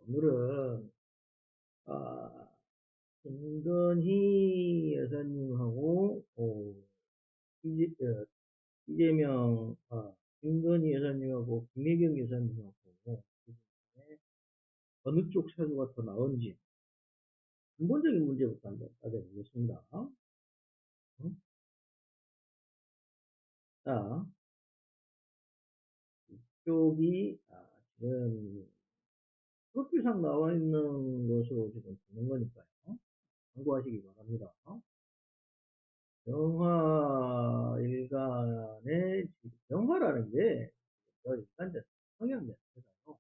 오늘은 아, 김건희 여사님하고 이재명 김건희 여사님하고 김혜경 여사님하고 그중에 어느 쪽 사주가 더 나은지 근본적인 문제부터 한번 따져보겠습니다. 응? 자, 이쪽이 지금 프로필상 나와 있는 것으로 지금 보는 거니까요. 참고하시기 바랍니다. 영화 일간의 영화라는 게 일간적 성향 자체가요.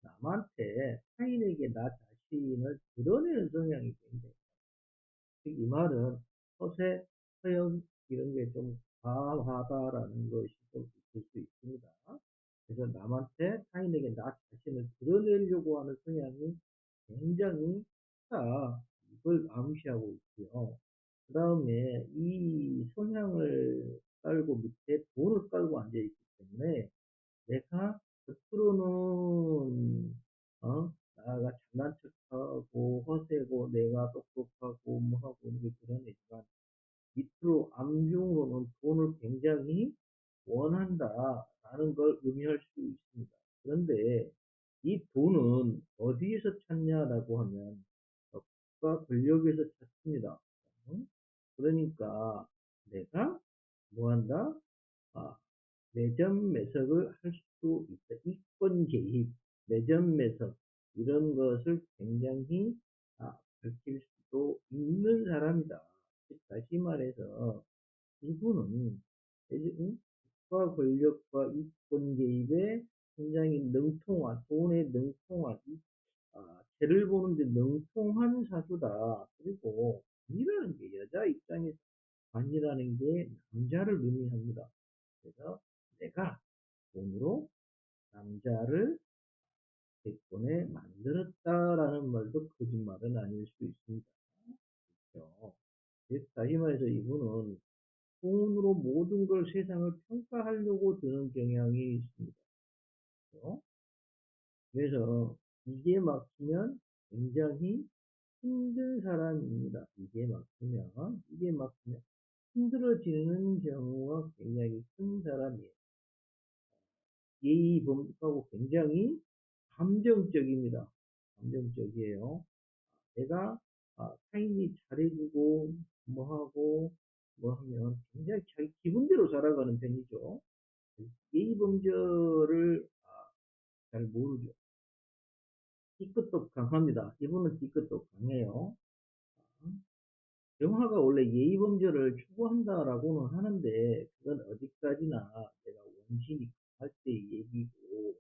남한테 타인에게 나 자신을 드러내는 성향이 굉장히 이 말은 허세, 허영 이런 게 좀 과하다라는 것이 좀 있을 수 있습니다. 그래서 남한테 타인에게 나 자신을 드러내려고 하는 성향이 굉장히 크다. 이걸 암시하고 있고요. 그 다음에 이 성향을 깔고 밑에 돈을 깔고 앉아있기 때문에 내가 겉으로는 나가 잘난 척하고 허세고 내가 똑똑하고 뭐 하고 이렇게 그러니까 밑으로 암중으로는 돈을 굉장히 원한다라는 걸 의미할 수 있습니다. 그런데 이 돈은 어디에서 찾냐라고 하면 국가 권력에서 찾습니다. 그러니까 내가 뭐 한다? 아, 매점 매석을 할 수 있다. 이권 개입, 매점 매석 이런 것을 굉장히 밝힐 수도 있는 사람이다. 다시 말해서 이분은 국가 권력과 이권 개입에 굉장히 능통한, 돈에 능통한, 죄를 보는데 능통한 사주다. 그리고 관이라는 게 여자 입장에서 관이라는 게 남자를 의미합니다. 그래서 내가 돈으로 남자를 대권에 만들었다라는 말도 거짓말은 아닐 수 있습니다. 그렇죠? 다시 말해서 이분은 돈으로 모든 걸 세상을 평가하려고 드는 경향이 있습니다. 그렇죠? 그래서 이게 막히면 굉장히 힘든 사람입니다. 이게 막히면 힘들어지는 경우가 굉장히 큰 사람이에요. 예의범하고 굉장히 감정적입니다. 감정적이에요. 내가 타인이 잘해주고 뭐하고 뭐 하면 굉장히 자기 기분대로 살아가는 편이죠. 예의범절을 잘 모르죠. D끝도 강합니다. 이분은 D끝도 강해요. 영화가 원래 예의범절을 추구한다라고는 하는데 그건 어디까지나 내가 원신이 강할 때의 얘기고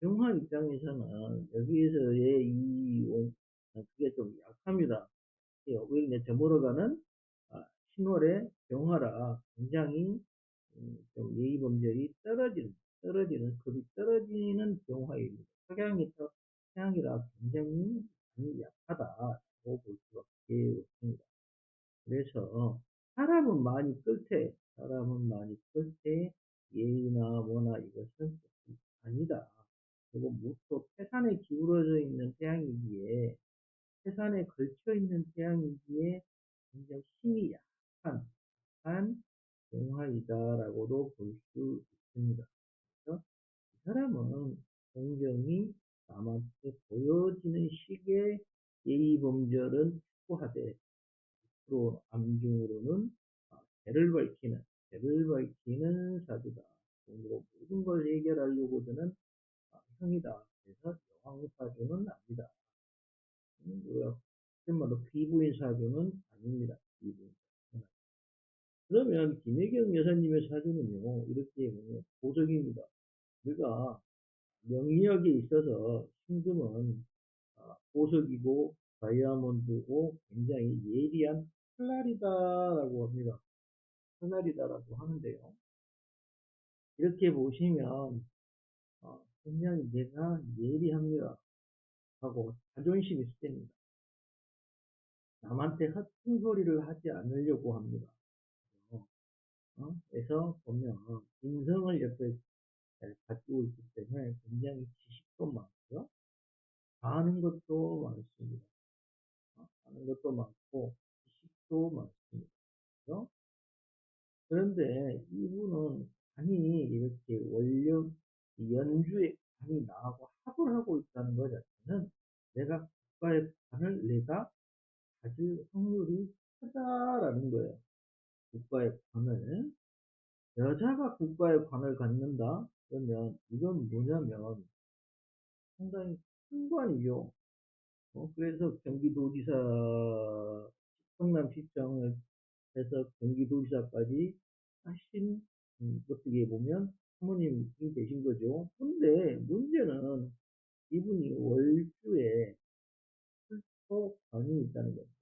영화 입장에서는 여기에서의 그게 좀 약합니다. 우리 저물어가는 신월의 영화라 굉장히 좀 예의범절이 떨어지는 급이 떨어지는 영화입니다. 석양이라 굉장히 많이 약하다고 볼 수밖에 없습니다. 그래서 사람은 많이 끌 때 예의나 뭐나 이것은 아니다. 그리고 무엇도 태산에 기울어져 있는 태양이기에 태산에 걸쳐 있는 태양이기에 굉장히 힘이 약한 용화이다라고도 볼 수 있습니다. 그래서 이 사람은 굉장히 남한테 보여지는 식의 예의범절은 추구하되 또 암중으로는 죄를 밝히는 사주다. 돈으로 모든 걸 해결하려고 드는 형이다. 그래서 여왕사주는 아니다. 뭐야? 말로 피부인 사주는 아닙니다. 피부인 사주는. 그러면 김혜경 여사님의 사주는요, 이렇게 보면 보석입니다. 우리가 명리학에 있어서 신금은 보석이고 다이아몬드고 굉장히 예리한 칼날이다라고 합니다. 칼날이다라고 하는데요. 이렇게 보시면 굉장히 내가 예리합니다 하고 자존심이 세입니다. 남한테 헛된 소리를 하지 않으려고 합니다. 그래서 보면 인성을 옆에 잘 가지고 있기 때문에 굉장히 지식도 많고요. 아는 것도 많습니다. 아는 것도 많고 지식도 많습니다. 그죠? 그런데 이분은 간이 이렇게 원력 연주에 간이 나하고 합을 하고 있다는 것 자체는 내가 국가의 관을 내가 가질 확률이 크다라는 거예요. 국가의 관을. 여자가 국가의 관을 갖는다? 그러면 이건 뭐냐면 상당히 큰 관이죠. 그래서 경기도지사, 성남시장을 해서 경기도지사까지 하신, 어떻게 보면 사모님이 되신 거죠. 근데 문제는 이분이 월주에 술토관이 있다는 겁니다.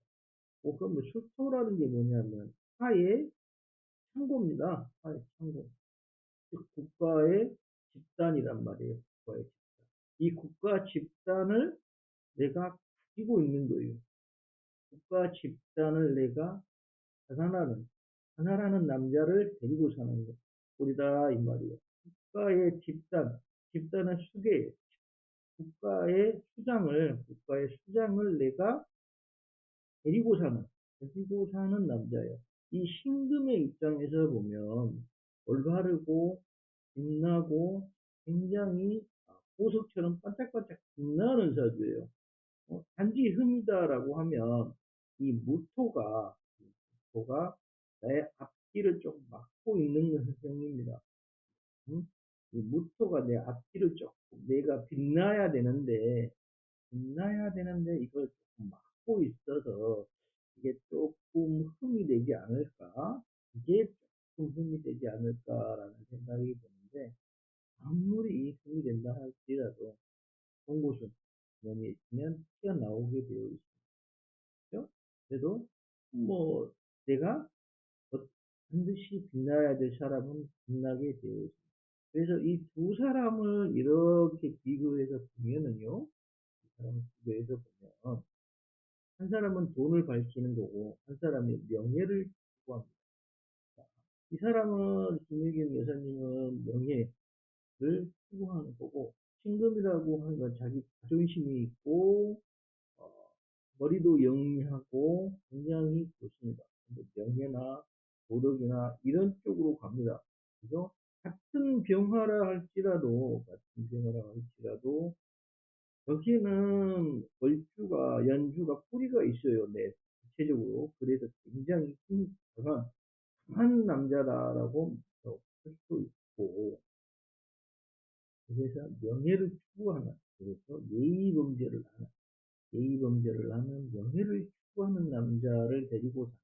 그럼 술토라는 게 뭐냐면 하의 창고입니다. 하의 창고. 즉 국가의 집단이란 말이에요. 국가의 집단. 이 국가 집단을 내가 가지고 있는 거예요. 국가 집단을 내가 하나라는 남자를 데리고 사는 거. 우리다 이 말이에요. 국가의 집단은 수계, 국가의 수장을 내가 데리고 사는 남자예요. 이 신금의 입장에서 보면 올바르고 빛나고 굉장히 보석처럼 반짝반짝 빛나는 사주예요. 단지 흠이다라고 하면 이 무토가 나의 앞길을 좀 막고 있는 형입니다. 응? 이 무토가 내 앞길을 조금 내가 빛나야 되는데 이걸 조금 막고 있어서 이게 조금 흠이 되지 않을까? 이게 조금 흠이 되지 않을까라는 생각이 드는데 아무리 흠이 된다 할지라도 송곳은 면이 있으면 튀어나오게 되어 있죠. 그래도 뭐 내가 반드시 빛나야 될 사람은 빛나게 되어 있습니다. 그래서 이 두 사람을 이렇게 비교해서 보면은요, 이 사람을 비교해서 보면 한 사람은 돈을 밝히는 거고 한 사람이 명예를 추구합니다. 이 사람은 김혜경 여사님은 명예를 추구하는 거고 신금이라고 하는 건 자기 자존심이 있고 어, 머리도 영리하고 굉장히 좋습니다. 명예나 도덕이나 이런 쪽으로 갑니다. 그래서 같은 병화라 할지라도 여기는 연주가 뿌리가 있어요. 네, 구체적으로. 그래서 굉장히 힘이 강한 남자다라고 할 수 있고, 그래서 명예를 추구하는, 그래서 예의범죄를 하는 명예를 추구하는 남자를 데리고 사는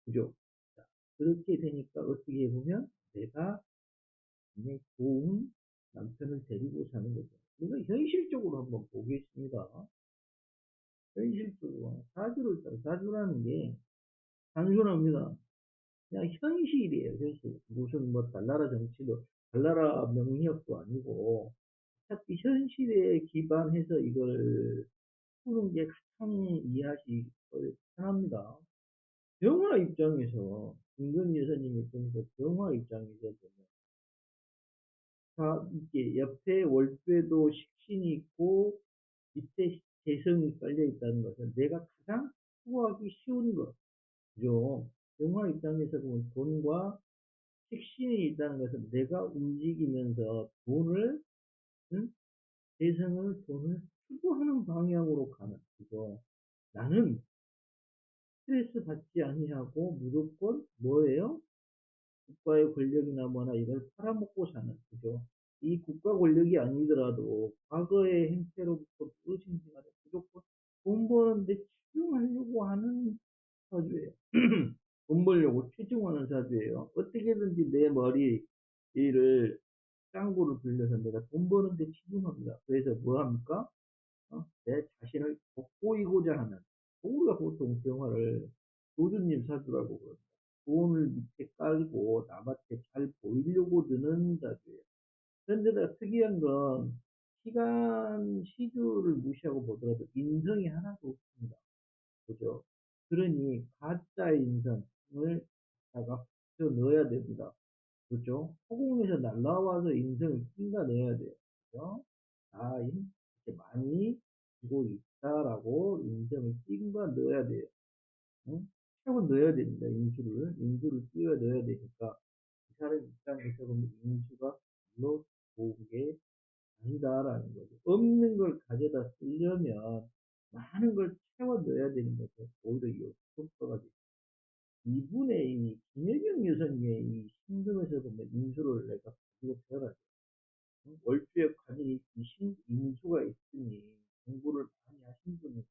거죠. 자, 그렇게 되니까 어떻게 보면 내가 굉장히 좋은 남편을 데리고 사는 거죠. 우리가 현실적으로 한번 보겠습니다. 현실적으로 사주라는 게 단순합니다. 그냥 현실이에요, 현실. 무슨 뭐 달나라 정치도 달나라 명리학도 아니고 어차피 현실에 기반해서 이걸 푸는 게 가장 이해하기 편합니다. 병화 입장에서 김건희 여사님 입장에서 병화 입장에서 보면 이게 옆에 월수에도 식신이 있고 밑에 재성이 깔려 있다는 것은 내가 가장 추구하기 쉬운 것. 그죠? 병화 입장에서 보면 돈과 식신이 있다는 것은 내가 움직이면서 응? 돈을 추구하는 방향으로 가는, 그죠? 나는 스트레스 받지 아니하고 무조건 뭐예요? 국가의 권력이나 뭐나 이걸 팔아먹고 사는, 그죠? 이 국가 권력이 아니더라도 과거의 행태로부터 무엇인지 간에 무조건 돈 버는데 치중하려고 하는 사주예요. 돈 벌려고 치중하는 사주예요. 어떻게든지 내 머리를 짱구를 빌려서 내가 돈 버는데 치중합니다. 그래서 뭐 합니까? 내 자신을 돋보이고자 하는, 우리가 보통 병화를 교주님 사주라고 그럽니다. 돈을 밑에 깔고 남한테 잘 보이려고 드는 자주예요. 그런데다 특이한 건 시주를 무시하고 보더라도 인성이 하나도 없습니다. 그죠? 그러니 가짜 인성을 갖다가 붙여 넣어야 됩니다. 그죠? 허공에서 날라와서 인성을 낀다 넣어야 돼요. 그죠? 이렇게 많이 가지고 있다라고 인정을 띈거 넣어야 돼요. 응? 채워 넣어야 됩니다. 인수를 띄워 넣어야 되니까 이 사람 입장에서 보면 인수가 별로 좋은 게 아니다라는 거죠. 없는 걸 가져다 쓰려면 많은 걸 채워 넣어야 되는 거죠. 오히려 이 속도가 2분의 2, 김혜경 여사님의 이 신금에서 보면 인수를 내가 가지고 태어났죠. 월주에 관이 인수가 있으니 공부를 많이 하신 분이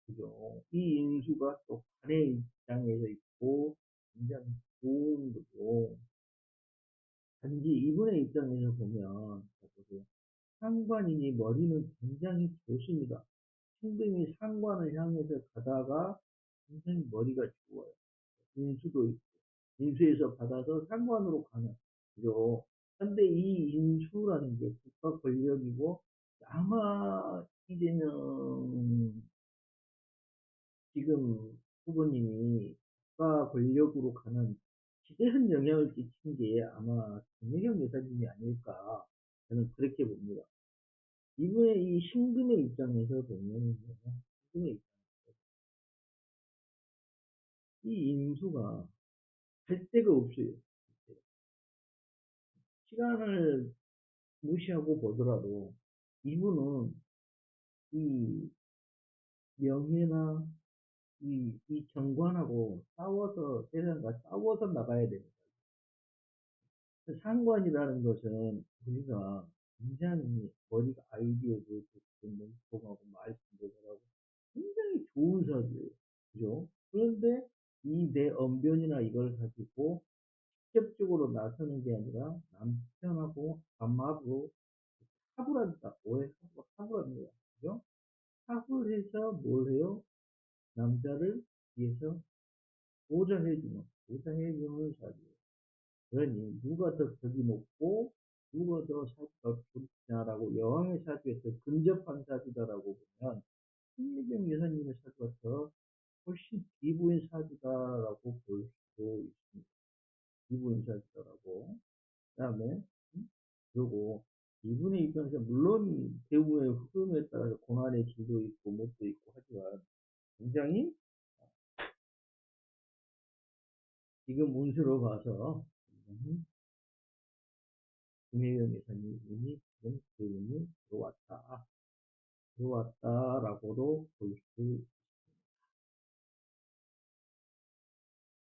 그죠. 이 인수가 또 관의 입장에서 있고 굉장히 좋은 거죠. 단지 이분의 입장에서 보면 자, 보세요. 상관이니 머리는 굉장히 좋습니다. 신금이 상관을 향해서 가다가 굉장히 머리가 좋아요. 인수도 있고 인수에서 받아서 상관으로 가는 그죠. 근데 이 인수라는 게 국가 권력이고 아마 이재명 지금 후보님이 국가 권력으로 가는 기대한 영향을 끼친 게 아마 김혜경 여사님이 아닐까 저는 그렇게 봅니다. 이분의 이 신금의 입장에서 보면 신금의 입장에서 이 인수가 갈 데가 없어요. 시간을 무시하고 보더라도 이분은 이 명예나 이 정관하고 싸워서 세상과 싸워서 나가야 됩니다. 상관이라는 것은 우리가 굉장히 머리가 아이디어도 좋고 멍청하고 말씀도 잘하고 굉장히 좋은 사주예요. 그죠? 그런데 이 내 언변이나 이걸 가지고 직접적으로 나서는 게 아니라 남편하고 남하고 합을 한다. 오해하고 합을 합니다. 그죠? 합을 해서 뭘 해요? 남자를 위해서 보장해주는 사주예요. 그러니 누가 더 덕이 높고 누가 더 사주가 좋냐라고 여왕의 사주에서 근접한 사주다라고 보면 신미경 여사님의 사주가 더 훨씬 기부인 사주다라고 볼 수 있습니다. 기부인 사주다라고. 그 다음에 그리고 이분의 입장에서 물론 배우의 흐름에 따라서 고난의 질도 있고 뭣도 있고 하지만 굉장히 지금 운수로 봐서 김혜경 여사님이 지금 배운이 들어왔다라고도 볼 수